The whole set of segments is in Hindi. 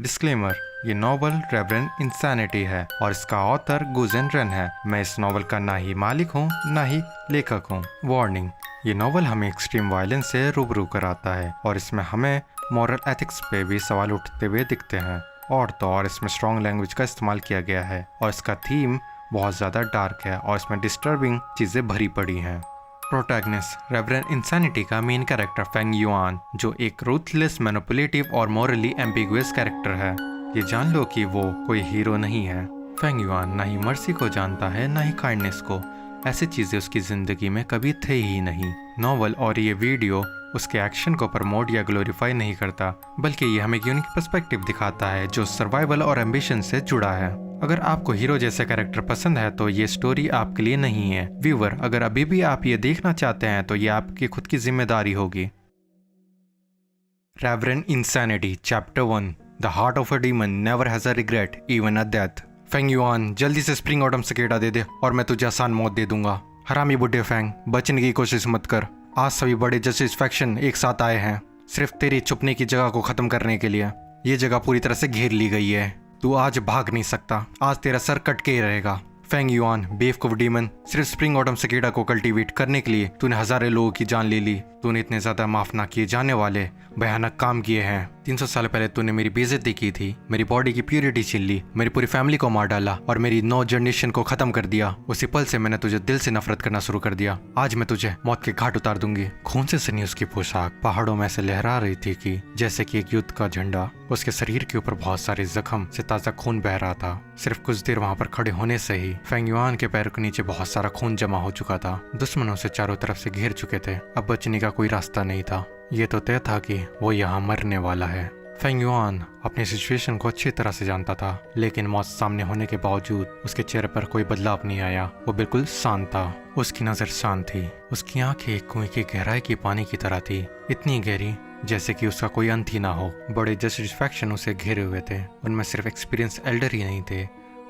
डिस्क्लेमर, ये नॉवल रेवरेंड इंसैनिटी है और इसका ऑथर गुजेन रन है। मैं इस नॉवल का ना ही मालिक हूँ ना ही लेखक हूँ। वार्निंग, ये नॉवल हमें एक्सट्रीम वायलेंस से रूबरू कराता है और इसमें हमें मॉरल एथिक्स पे भी सवाल उठते हुए दिखते हैं। और तो और इसमें स्ट्रॉन्ग लैंग्वेज का इस्तेमाल किया गया है और इसका थीम बहुत ज़्यादा डार्क है और इसमें डिस्टर्बिंग चीज़ें भरी पड़ी हैं। प्रोटैगनिस्ट रेवरेंड इंसैनिटी का मेन कैरेक्टर फेंग युआन, जो एक रूथलेस, मैनिपुलेटिव और मॉरली एम्बिगुअस कैरेक्टर है। ये जान लो कि वो कोई हीरो नहीं है। फेंग युआन ना ही मर्सी को जानता है ना ही काइंडनेस को। ऐसी चीज़ें उसकी ज़िंदगी में कभी थे ही नहीं। नॉवल और ये वीडियो उसके एक्शन को प्रमोट या ग्लोरीफाई नहीं करता, बल्कि ये हमें एक यूनिक पर्सपेक्टिव दिखाता है जो सर्वाइवल और एम्बिशन से जुड़ा है। अगर आपको हीरो जैसे कैरेक्टर पसंद है तो ये स्टोरी आपके लिए नहीं है। व्यूअर, अगर अभी भी आप ये देखना चाहते हैं तो ये आपकी खुद की जिम्मेदारी होगी। Reverend insanity chapter 1, the heart of a demon never has a regret even a death. Feng yuan, जल्दी से स्प्रिंग ऑटम सिकेडा दे दे और मैं तुझे आसान मौत दे दूंगा। हरामी बुड्ढे फेंग, बचने की कोशिश मत कर। आज सभी बड़े जस्टिस फैक्शन एक साथ आए हैं सिर्फ तेरी छुपने की जगह को खत्म करने के लिए। ये जगह पूरी तरह से घेर ली गई है। तू आज भाग नहीं सकता। आज तेरा सर कट के ही रहेगा। फेंग युआन, बेवकूफ डीमन, सिर्फ स्प्रिंग ऑटम सिकेडा को कल्टीवेट करने के लिए तूने हजारों लोगों की जान ले ली। तूने इतने ज्यादा माफ ना किए जाने वाले भयानक काम किए हैं। 300 साल पहले तूने मेरी बेइज्जती की थी, मेरी बॉडी की प्योरिटी छीन ली, मेरी पूरी फैमिली को मार डाला और मेरी 9 जनरेशन को खत्म कर दिया। उसी पल से मैंने तुझे दिल से नफरत करना शुरू कर दिया। आज मैं तुझे मौत के घाट उतार दूंगी। खून से सनी उसकी पोशाक पहाड़ों में से लहरा रही थी कि जैसे कि एक युद्ध का झंडा। उसके शरीर के ऊपर बहुत सारे जख्म से ताजा खून बह रहा था। सिर्फ कुछ देर वहां पर खड़े होने से ही फेंग युआन के पैरों के नीचे बहुत सारा खून जमा हो चुका था। दुश्मनों से चारों तरफ से घेर चुके थे। अब बचने का कोई रास्ता नहीं था। ये तो तय था कि वो यहाँ मरने वाला है। फेंग युआन अपनी सिचुएशन को अच्छी तरह से जानता था, लेकिन मौत सामने होने के बावजूद उसके चेहरे पर कोई बदलाव नहीं आया। वो बिल्कुल शांत था। उसकी नजर शांत थी। उसकी आंखें कुएं की गहराई की पानी की तरह थी, इतनी गहरी जैसे कि उसका कोई अंत ही ना हो। बड़े जस्टिस्फैक्शन उसे घेरे हुए थे। उनमें सिर्फ एक्सपीरियंस एल्डर ही नहीं थे,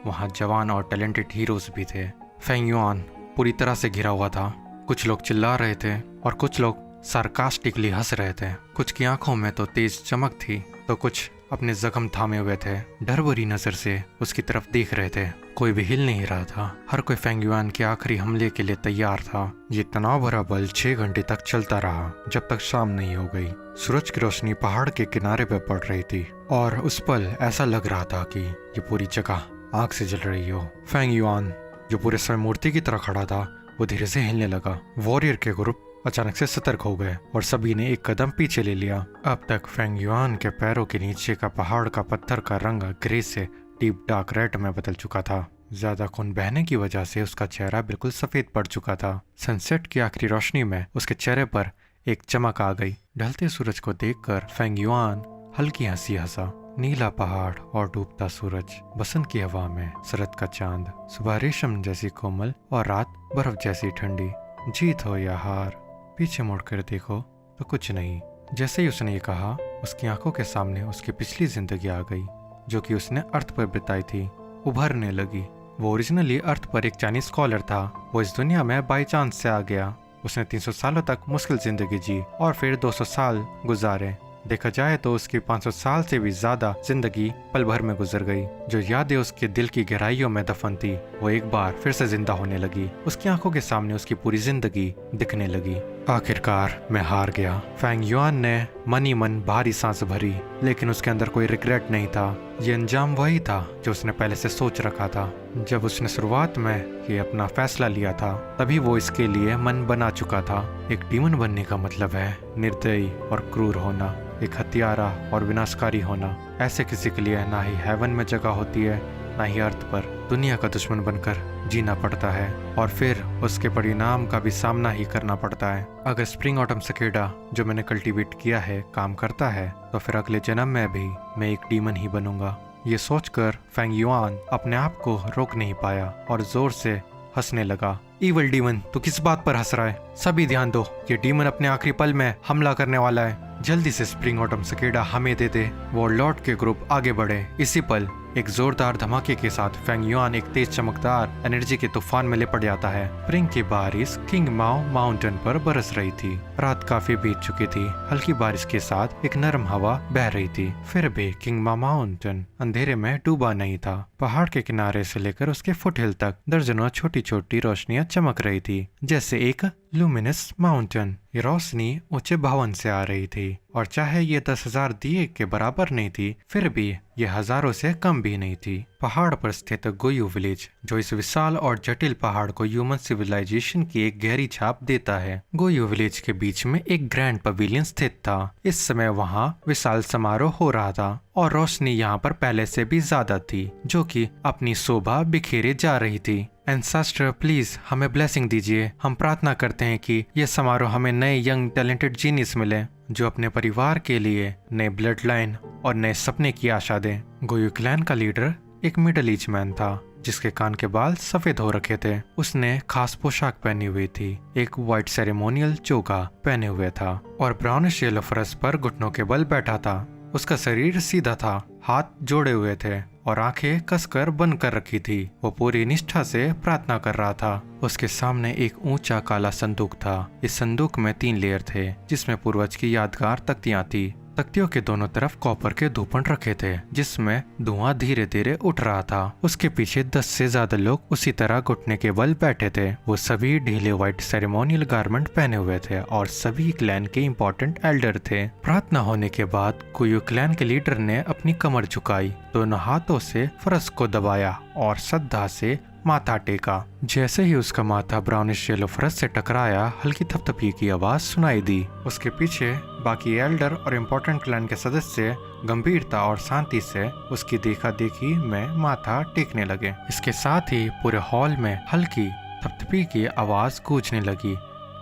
वहाँ जवान और टैलेंटेड हीरोज भी थे। फेंग युआन पूरी तरह से घिरा हुआ था। कुछ लोग चिल्ला रहे थे और कुछ लोग सार्कास्टिकली हंस रहे थे। कुछ की आंखों में तो तेज चमक थी तो कुछ अपने जख्म थामे हुए थे, डर भरी नजर से उसकी तरफ देख रहे थे। कोई भी हिल नहीं रहा था। हर कोई फेंग युआन के आखिरी हमले के लिए तैयार था। ये तनाव भरा बल 6 घंटे तक चलता रहा, जब तक शाम नहीं हो गई। सूरज की रोशनी पहाड़ के किनारे पर पड़ रही थी और उस पल ऐसा लग रहा था कि ये पूरी जगह आग से जल रही हो। फेंग युआन, जो पूरे समय मूर्ति की तरह खड़ा था, वो धीरे से हिलने लगा। वॉरियर के ग्रुप अचानक से सतर्क हो गए और सभी ने एक कदम पीछे ले लिया। अब तक फेंग युआन के पैरों के नीचे का पहाड़ का पत्थर का रंग ग्रे से डीप डार्क रेड में बदल चुका था। ज्यादा खून बहने की वजह से उसका चेहरा बिल्कुल सफेद पड़ चुका था। सनसेट की आखिरी रोशनी में उसके चेहरे पर एक चमक आ गई। ढलते सूरज को देखकर फेंग युआन हल्की हंसी हंसा। नीला पहाड़ और डूबता सूरज, बसंत की हवा में शरद का चांद, सुबह रेशम जैसी कोमल और रात बर्फ जैसी ठंडी। जीत हो या हार, पीछे मुड़कर देखो तो कुछ नहीं। जैसे ही उसने ये कहा, उसकी आंखों के सामने उसकी पिछली जिंदगी आ गई, जो कि उसने अर्थ पर बिताई थी, उभरने लगी। वो ओरिजिनली अर्थ पर एक चाइनीज स्कॉलर था। वो इस दुनिया में बाई चांस से आ गया। उसने 300 सालों तक मुश्किल जिंदगी जी और फिर 200 साल गुजारे। देखा जाए तो उसकी 500 साल से भी ज्यादा जिंदगी पल भर में गुजर गई। जो यादें उसके दिल की गहराइयों में दफन थी, वो एक बार फिर से जिंदा होने लगी। उसकी आंखों के सामने उसकी पूरी जिंदगी दिखने लगी। आखिरकार मैं हार गया। फेंग युआन ने मन ही मन भारी सांस भरी, लेकिन उसके अंदर कोई रिग्रेट नहीं था। ये अंजाम वही था जो उसने पहले से सोच रखा था। जब उसने शुरुआत में ये अपना फैसला लिया था, तभी वो इसके लिए मन बना चुका था। एक डीमन बनने का मतलब है निर्दयी और क्रूर होना, एक हत्यारा और विनाशकारी होना। ऐसे किसी के लिए ना ही हेवन में जगह होती है, ना ही अर्थ पर। दुनिया का दुश्मन बनकर जीना पड़ता है और फिर उसके परिणाम का भी सामना ही करना पड़ता है। अगर स्प्रिंग ऑटम सिकेडा जो मैंने कल्टीवेट किया है काम करता है, तो फिर अगले जन्म में भी मैं एक डीमन ही बनूंगा। ये सोचकर फेंग युआन अपने आप को रोक नहीं पाया और जोर से हंसने लगा। इवल डीमन, तू किस बात पर हंस रहा है? सभी ध्यान दो, ये डीमन अपने आखिरी पल में हमला करने वाला है। जल्दी से स्प्रिंग ऑटम सिकेडा हमें दे दे। वॉरलॉर्ड के ग्रुप आगे बढ़े। इसी पल एक जोरदार धमाके के साथ फेंग युआन एक तेज चमकदार एनर्जी के तूफान में लिपट जाता है। स्प्रिंग की बारिश किंग माओ माउंटेन पर बरस रही थी। रात काफी बीत चुकी थी। हल्की बारिश के साथ एक नरम हवा बह रही थी। फिर भी किंग माओ माउंटेन अंधेरे में डूबा नहीं था। पहाड़ के किनारे से लेकर उसके फुटहिल तक दर्जनों छोटी छोटी रोशनियां चमक रही थी, जैसे एक लुमिनस माउंटेन। ये रोशनी ऊंचे भवन से आ रही थी और चाहे ये 10,000 दिए के बराबर नहीं थी, फिर भी ये हजारों से कम भी नहीं थी। पहाड़ पर स्थित गोयू विलेज, जो इस विशाल और जटिल पहाड़ को ह्यूमन सिविलाइजेशन की एक गहरी छाप देता है। गोयू विलेज के बीच में एक ग्रैंड पवेलियन स्थित था। इस समय वहाँ विशाल समारोह हो रहा था और रोशनी यहाँ पर पहले से भी ज्यादा थी, जो कि अपनी शोभा बिखेरे जा रही थी। एंसेस्टर प्लीज हमें ब्लेसिंग दीजिए। हम प्रार्थना करते हैं कि यह समारोह हमें नए यंग टैलेंटेड जीनियस मिले, जो अपने परिवार के लिए नए ब्लड लाइन और नए सपने की आशा दें। गोयू क्लैन का लीडर एक मिडिल एज मैन था, जिसके कान के बाल सफेद हो रखे थे। उसने खास पोशाक पहनी हुई थी, एक व्हाइट सेरेमोनियल चोगा पहने हुए था और ब्राउनिश येलो फर्श पर घुटनों के बल बैठा था। उसका शरीर सीधा था, हाथ जोड़े हुए थे और आंखें कसकर बंद कर रखी थी। वो पूरी निष्ठा से प्रार्थना कर रहा था। उसके सामने एक ऊंचा काला संदूक था। इस संदूक में 3 लेयर थे, जिसमें पूर्वज की यादगार तख्तियां थी। तख्तियों के दोनों तरफ कॉपर के धूपन रखे थे, जिसमें धुआं धीरे धीरे उठ रहा था। उसके पीछे 10 से ज्यादा लोग उसी तरह घुटने के बल बैठे थे। वो सभी ढीले व्हाइट सेरेमोनियल गारमेंट पहने हुए थे और सभी क्लैन के इम्पोर्टेंट एल्डर थे। प्रार्थना होने के बाद गोयू क्लैन के लीडर ने अपनी कमर झुकाई, दोनों हाथों से फर्श को दबाया और श्रद्धा से माथा टेका। जैसे ही उसका माथा ब्राउनिश येलो फर्श से टकराया, हल्की थपथपी की आवाज सुनाई दी। उसके पीछे बाकी एल्डर और इम्पोर्टेंट क्लैन के सदस्य गंभीरता और शांति से उसकी देखा देखी में माथा टेकने लगे। इसके साथ ही पूरे हॉल में हल्की थपथपी की आवाज गूंजने लगी,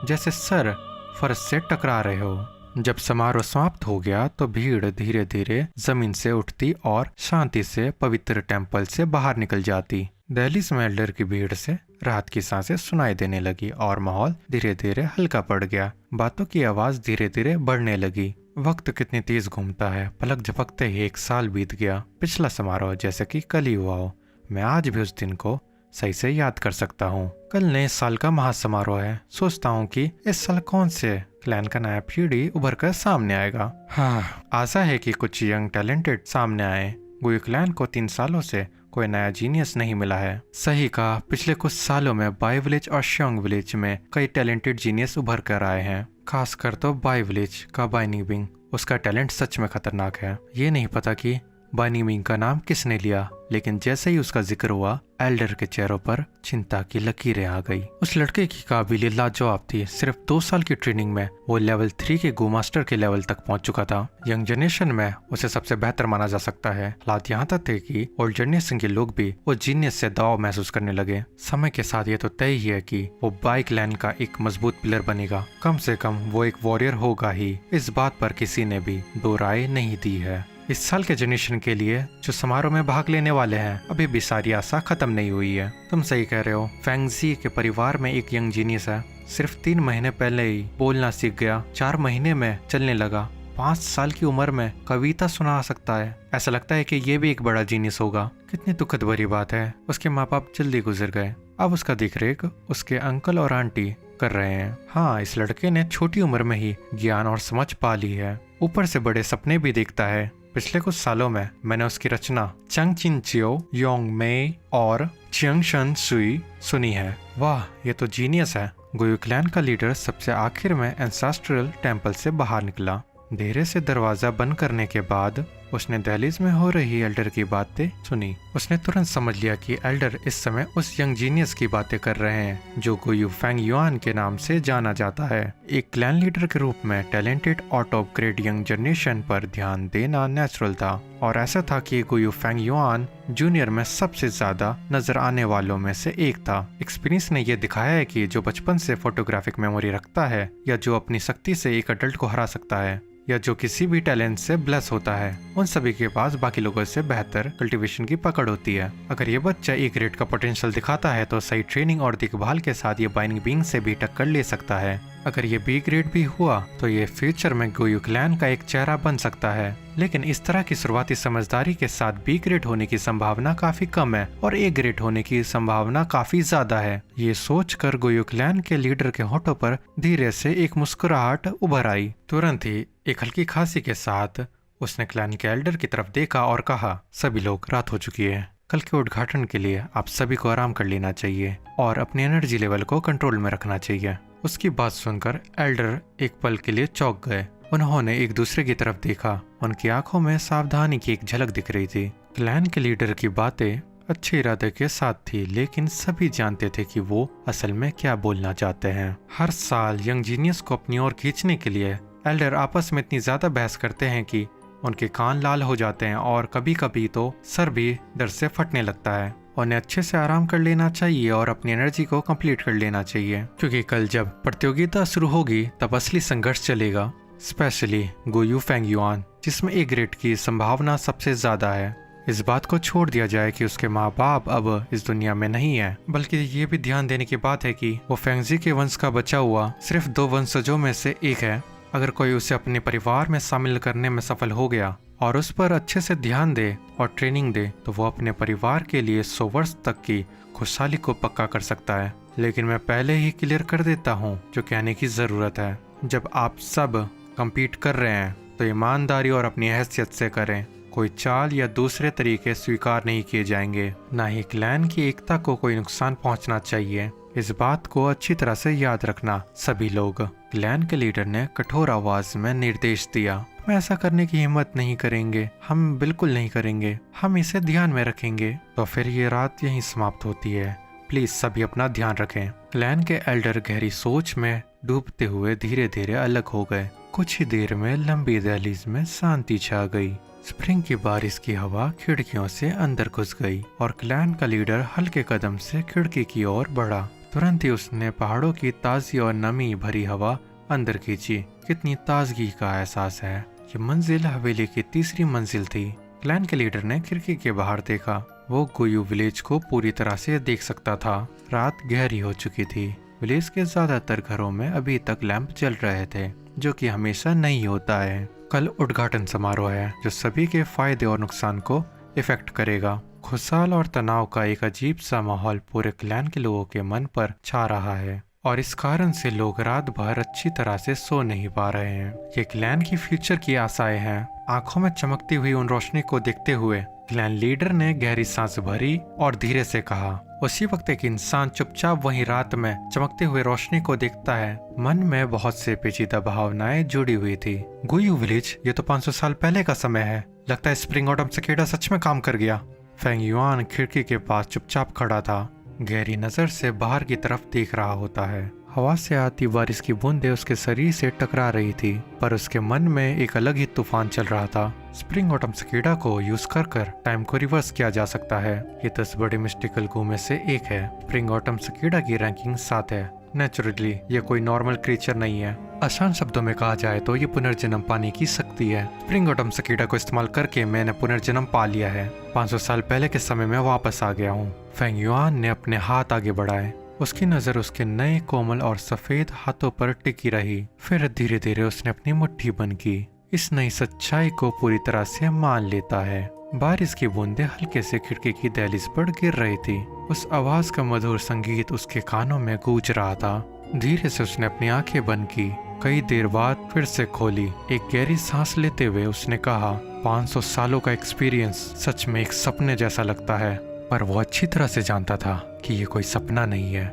जैसे सर फर्श से टकरा रहे हो। जब समारोह समाप्त हो गया तो भीड़ धीरे धीरे जमीन से उठती और शांति से पवित्र टेम्पल से बाहर निकल जाती। दहलीज में एल्डर की भीड़ से राहत की सांसें सुनाई देने लगी और माहौल धीरे धीरे हल्का पड़ गया। बातों की आवाज धीरे धीरे बढ़ने लगी। वक्त कितनी तेज घूमता है, पलक झपकते ही 1 साल बीत गया। पिछला समारोह जैसे कि कल ही हुआ हो। मैं आज भी उस दिन को सही से याद कर सकता हूँ। कल नए साल का महासमारोह है। सोचता हूँ कि इस साल कौन से क्लैन का नया पीढ़ी उभर कर सामने आएगा। हाँ, आशा है कि कुछ यंग टैलेंटेड सामने आए। गोयू क्लैन को 3 सालों से कोई नया जीनियस नहीं मिला है। सही कहा, पिछले कुछ सालों में बाई विलेज और श्योंग विलेज में कई टैलेंटेड जीनियस उभर कर आए हैं। खासकर तो बाई विलेज का बाइनिंग। उसका टैलेंट सच में खतरनाक है। ये नहीं पता कि बाइनिंग का नाम किसने लिया, लेकिन जैसे ही उसका जिक्र हुआ, एल्डर के चेहरों पर चिंता की लकीरें आ गई। उस लड़के की काबिलियत लाजवाब थी। सिर्फ 2 साल की ट्रेनिंग में वो लेवल 3 के गो मास्टर के लेवल तक पहुंच चुका था। यंग जनरेशन में उसे सबसे बेहतर माना जा सकता है। हालात यहाँ तक थे कि ओल्ड जनरेशन के लोग भी वो जीनियस से दबाव महसूस करने लगे। समय के साथ ये तो तय ही है कि वो बाई क्लैन का एक मजबूत पिलर बनेगा। कम से कम वो एक वॉरियर होगा ही। इस बात पर किसी ने भी 2 राय नहीं दी है। इस साल के जनरेशन के लिए जो समारोह में भाग लेने वाले हैं, अभी भी सारी आशा खत्म नहीं हुई है। तुम सही कह रहे हो। फेंगजी के परिवार में एक यंग जीनियस है। सिर्फ 3 महीने पहले ही बोलना सीख गया, 4 महीने में चलने लगा, 5 साल की उम्र में कविता सुना सकता है। ऐसा लगता है कि ये भी एक बड़ा जीनियस होगा। कितनी दुखद भरी बात है। उसके माँ बाप जल्दी गुजर गए। अब उसका देखरेख उसके अंकल और आंटी कर रहे हैं। हाँ, इस लड़के ने छोटी उम्र में ही ज्ञान और समझ पा ली है। ऊपर से बड़े सपने भी देखता है। पिछले कुछ सालों में मैंने उसकी रचना चंग चिन चियो, योंग मेई और चियांग शन सुई सुनी है। वाह, ये तो जीनियस है। गोयू क्लैन का लीडर सबसे आखिर में एंसेस्ट्रल टेम्पल से बाहर निकला। धीरे से दरवाजा बंद करने के बाद उसने दहलीज में हो रही एल्डर की बातें सुनी। उसने तुरंत समझ लिया कि एल्डर इस समय उस यंग जीनियस की बातें कर रहे हैं, जो गोयू फेंग युआन के नाम से जाना जाता है। एक क्लैन लीडर के रूप में टैलेंटेड और टॉप ग्रेड यंग जनरेशन पर ध्यान देना नेचुरल था, और ऐसा था कि गोयू फेंग युआन जूनियर में सबसे ज्यादा नजर आने वालों में से एक था। एक्सपीरियंस ने यह दिखाया है कि जो बचपन से फोटोग्राफिक मेमोरी रखता है, या जो अपनी शक्ति से एक अडल्ट को हरा सकता है, या जो किसी भी टैलेंट से ब्लेस होता है, उन सभी के पास बाकी लोगों से बेहतर कल्टीवेशन की पकड़ होती है। अगर ये बच्चा एक ग्रेड का पोटेंशियल दिखाता है तो सही ट्रेनिंग और देखभाल के साथ ये बाइनिंग बींग से भी टक्कर ले सकता है। अगर ये बी ग्रेड भी हुआ तो ये फ्यूचर में गुयू क्लैन का एक चेहरा बन सकता है, लेकिन इस तरह की शुरुआती समझदारी के साथ बी ग्रेड होने की संभावना काफी कम है और ए ग्रेड होने की संभावना काफी ज्यादा है। ये सोचकर गुयू क्लैन के लीडर के होठों पर धीरे से एक मुस्कुराहट उभर आई। तुरंत ही एक हल्की खांसी के साथ उसने क्लैन के एल्डर की तरफ देखा और कहा, सभी लोग, रात हो चुकी है। कल के उद्घाटन के लिए आप सभी को आराम कर लेना चाहिए और अपनी एनर्जी लेवल को कंट्रोल में रखना चाहिए। उसकी बात सुनकर एल्डर एक पल के लिए चौंक गए। उन्होंने एक दूसरे की तरफ देखा। उनकी आंखों में सावधानी की एक झलक दिख रही थी। क्लैन के लीडर की बातें अच्छे इरादे के साथ थी, लेकिन सभी जानते थे कि वो असल में क्या बोलना चाहते हैं। हर साल यंग जीनियस को अपनी ओर खींचने के लिए एल्डर आपस में इतनी ज्यादा बहस करते हैं कि उनके कान लाल हो जाते हैं और कभी कभी तो सर भी दर्द से फटने लगता है। उन्हें अच्छे से आराम कर लेना चाहिए और अपनी एनर्जी को कंप्लीट कर लेना चाहिए, क्योंकि कल जब प्रतियोगिता शुरू होगी तब असली संघर्ष चलेगा, स्पेशली गुयू फेंग युआन, जिसमें ए ग्रेड की संभावना सबसे ज्यादा है। इस बात को छोड़ दिया जाए कि उसके माँ बाप अब इस दुनिया में नहीं है, बल्कि ये भी ध्यान देने की बात है कि वो फेंगजी के वंश का बचा हुआ सिर्फ 2 वंशजों में से एक है। अगर कोई उसे अपने परिवार में शामिल करने में सफल हो गया और उस पर अच्छे से ध्यान दे और ट्रेनिंग दे तो वो अपने परिवार के लिए 100 वर्ष तक की खुशहाली को पक्का कर सकता है। लेकिन मैं पहले ही क्लियर कर देता हूँ जो कहने की जरूरत है। जब आप सब compete कर रहे हैं तो ईमानदारी और अपनी हैसियत से करें। कोई चाल या दूसरे तरीके स्वीकार नहीं किए जाएंगे। ना ही क्लैन की एकता को कोई नुकसान पहुंचना चाहिए। इस बात को अच्छी तरह से याद रखना सभी लोग। क्लैन के लीडर ने कठोर आवाज में निर्देश दिया, हम ऐसा करने की हिम्मत नहीं करेंगे, हम बिल्कुल नहीं करेंगे, हम इसे ध्यान में रखेंगे। तो फिर ये रात यहीं समाप्त होती है। प्लीज सभी अपना ध्यान रखें। क्लैन के एल्डर गहरी सोच में डूबते हुए धीरे धीरे अलग हो गए। कुछ ही देर में लंबी दहलीज में शांति छा गई। स्प्रिंग की बारिश की हवा खिड़कियों से अंदर घुस गई और क्लैन का लीडर हल्के कदम से खिड़की की ओर बढ़ा। तुरंत ही उसने पहाड़ों की ताजी और नमी भरी हवा अंदर खींची। कितनी ताजगी का एहसास है। ये मंजिल हवेली की तीसरी मंजिल थी। क्लैन के लीडर ने खिड़की के बाहर देखा। वो गुयू विलेज को पूरी तरह से देख सकता था। रात गहरी हो चुकी थी। विलेज के ज्यादातर घरों में अभी तक लैंप जल रहे थे, जो कि हमेशा नहीं होता है। कल उद्घाटन समारोह है जो सभी के फायदे और नुकसान को इफेक्ट करेगा। खुशहाल और तनाव का एक अजीब सा माहौल पूरे क्लैन के लोगों के मन पर छा रहा है और इस कारण से लोग रात भर अच्छी तरह से सो नहीं पा रहे हैं। ये क्लैन की फ्यूचर की आशाएं हैं। आंखों में चमकती हुई उन रोशनी को देखते हुए क्लैन लीडर ने गहरी सांस भरी और धीरे से कहा। उसी वक्त एक इंसान चुपचाप वहीं रात में चमकते हुए रोशनी को देखता है। मन में बहुत से पेचीदा भावनाएं जुड़ी हुई थी। गुयू विलेज, ये तो 500 साल पहले का समय है। लगता है स्प्रिंग ऑटम सिकेडा सच में काम कर गया। फेंग युआन खिड़की के पास चुपचाप खड़ा था, गहरी नजर से बाहर की तरफ देख रहा होता है। हवा से आती बारिश की बूंदें उसके शरीर से टकरा रही थी, पर उसके मन में एक अलग ही तूफान चल रहा था। स्प्रिंग ऑटम सिकेडा को यूज कर टाइम को रिवर्स किया जा सकता है। ये 10 बड़े मिस्टिकल गू में से एक है। स्प्रिंग ऑटम सिकेडा की रैंकिंग 7 है। नेचुरली ये कोई नॉर्मल क्रीचर नहीं है। आसान शब्दों में कहा जाए तो ये पुनर्जन्म पाने की शक्ति है। स्प्रिंग ऑटम सिकेडा को इस्तेमाल करके मैंने पुनर्जन्म पा लिया है। 500 साल पहले के समय में वापस आ गया हूँ। फेंग युआन ने अपने हाथ आगे बढ़ाए। उसकी नजर उसके नए कोमल और सफेद हाथों पर टिकी रही। फिर धीरे धीरे उसने अपनी मुट्ठी बंद की। इस नई सच्चाई को पूरी तरह से मान लेता है। बारिश की बूंदें हल्के से खिड़की की दहलीज पर गिर रही थी। उस आवाज का मधुर संगीत उसके कानों में गूंज रहा था। धीरे से उसने अपनी आंखें बंद की। कई देर बाद फिर से खोली। एक गहरी सांस लेते हुए उसने कहा, 500 सालों का एक्सपीरियंस सच में एक सपने जैसा लगता है, पर वो अच्छी तरह से जानता था कि ये कोई सपना नहीं है।